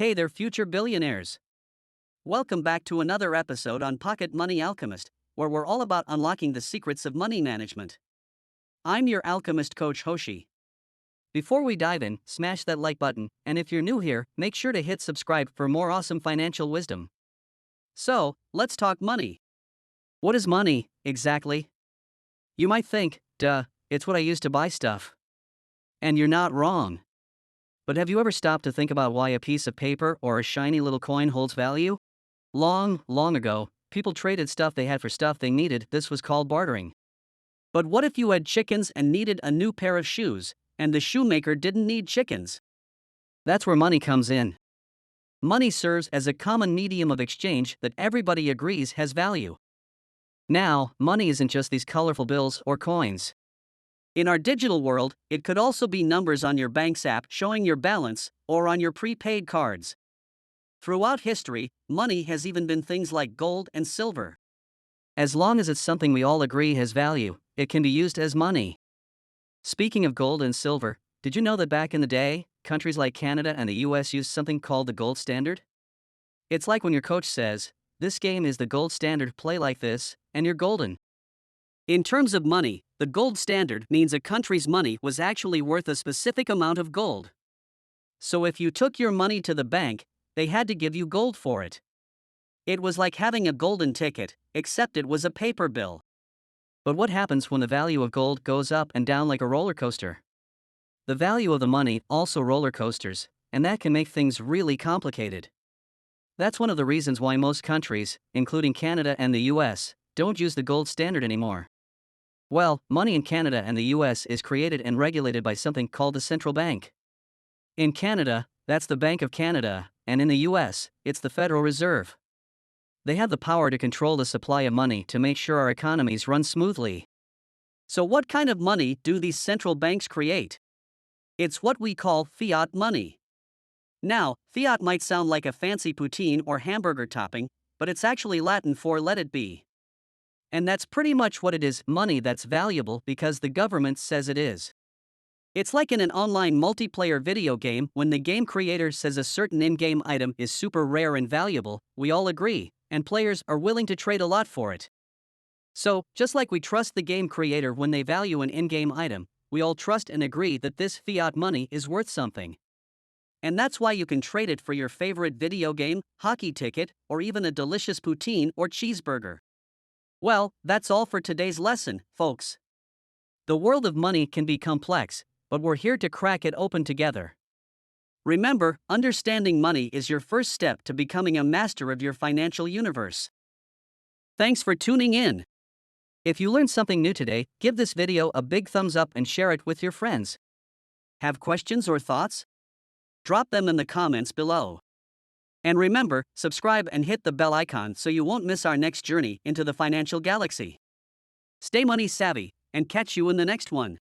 Hey there, future billionaires. Welcome back to another episode on Pocket Money Alchemist, where we're all about unlocking the secrets of money management. I'm your alchemist coach Hoshi. Before we dive in, smash that like button, and if you're new here, make sure to hit subscribe for more awesome financial wisdom. So, let's talk money. What is money, exactly? You might think, duh, it's what I use to buy stuff. And you're not wrong. But have you ever stopped to think about why a piece of paper or a shiny little coin holds value? Long ago, people traded stuff they had for stuff they needed. This was called bartering. But what if you had chickens and needed a new pair of shoes, and the shoemaker didn't need chickens? That's where money comes in. Money serves as a common medium of exchange that everybody agrees has value. Now, money isn't just these colorful bills or coins. In our digital world, it could also be numbers on your bank's app showing your balance, or on your prepaid cards. Throughout history, money has even been things like gold and silver. As long as it's something we all agree has value, it can be used as money. Speaking of gold and silver, did you know that back in the day, countries like Canada and the US used something called the gold standard? It's like when your coach says, "This game is the gold standard, play like this, and you're golden." In terms of money, the gold standard means a country's money was actually worth a specific amount of gold. So if you took your money to the bank, they had to give you gold for it. It was like having a golden ticket, except it was a paper bill. But what happens when the value of gold goes up and down like a roller coaster? The value of the money also roller coasters, and that can make things really complicated. That's one of the reasons why most countries, including Canada and the US, don't use the gold standard anymore. Well, money in Canada and the US is created and regulated by something called the central bank. In Canada, that's the Bank of Canada, and in the US, it's the Federal Reserve. They have the power to control the supply of money to make sure our economies run smoothly. So, what kind of money do these central banks create? It's what we call fiat money. Now, fiat might sound like a fancy poutine or hamburger topping, but it's actually Latin for let it be. And that's pretty much what it is, money that's valuable because the government says it is. It's like in an online multiplayer video game when the game creator says a certain in-game item is super rare and valuable, we all agree, and players are willing to trade a lot for it. So, just like we trust the game creator when they value an in-game item, we all trust and agree that this fiat money is worth something. And that's why you can trade it for your favorite video game, hockey ticket, or even a delicious poutine or cheeseburger. Well, that's all for today's lesson, folks. The world of money can be complex, but we're here to crack it open together. Remember, understanding money is your first step to becoming a master of your financial universe. Thanks for tuning in. If you learned something new today, give this video a big thumbs up and share it with your friends. Have questions or thoughts? Drop them in the comments below. And remember, subscribe and hit the bell icon so you won't miss our next journey into the financial galaxy. Stay money savvy, and catch you in the next one.